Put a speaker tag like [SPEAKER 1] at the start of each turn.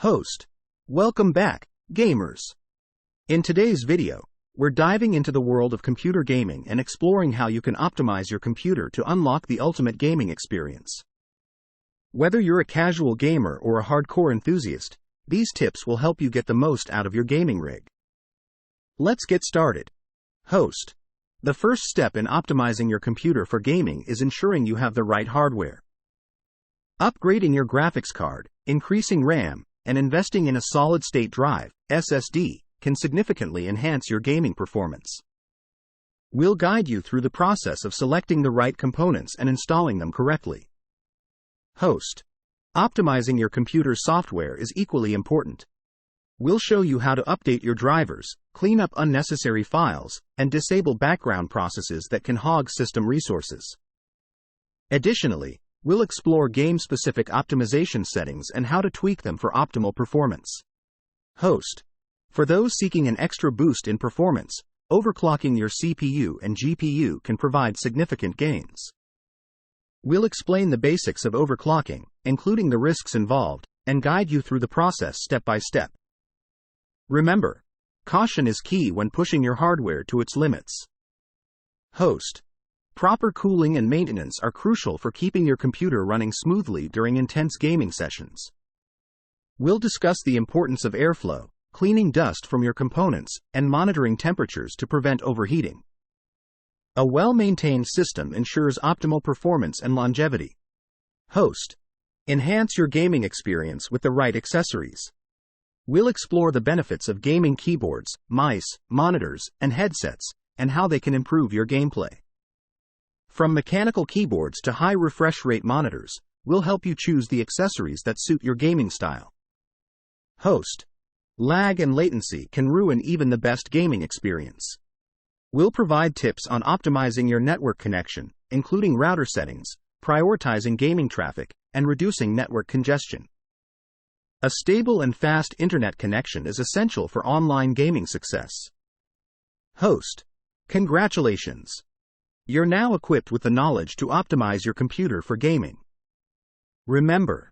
[SPEAKER 1] Host. Welcome back, gamers. In today's video, we're diving into the world of computer gaming and exploring how you can optimize your computer to unlock the ultimate gaming experience. Whether you're a casual gamer or a hardcore enthusiast, these tips will help you get the most out of your gaming rig. Let's get started. Host. The first step in optimizing your computer for gaming is ensuring you have the right hardware. Upgrading your graphics card, increasing RAM, and investing in a solid-state drive, SSD, can significantly enhance your gaming performance. We'll guide you through the process of selecting the right components and installing them correctly. Host. Optimizing your computer's software is equally important. We'll show you how to update your drivers, clean up unnecessary files, and disable background processes that can hog system resources. Additionally, we'll explore game-specific optimization settings and how to tweak them for optimal performance. Host. For those seeking an extra boost in performance, overclocking your CPU and GPU can provide significant gains. We'll explain the basics of overclocking, including the risks involved, and guide you through the process step by step. Remember, caution is key when pushing your hardware to its limits. Host. Proper cooling and maintenance are crucial for keeping your computer running smoothly during intense gaming sessions. We'll discuss the importance of airflow, cleaning dust from your components, and monitoring temperatures to prevent overheating. A well-maintained system ensures optimal performance and longevity. Host. Enhance your gaming experience with the right accessories. We'll explore the benefits of gaming keyboards, mice, monitors, and headsets, and how they can improve your gameplay. From mechanical keyboards to high refresh rate monitors, we'll help you choose the accessories that suit your gaming style. Host. Lag and latency can ruin even the best gaming experience. We'll provide tips on optimizing your network connection, including router settings, prioritizing gaming traffic, and reducing network congestion. A stable and fast internet connection is essential for online gaming success. Host. Congratulations! You're now equipped with the knowledge to optimize your computer for gaming. Remember,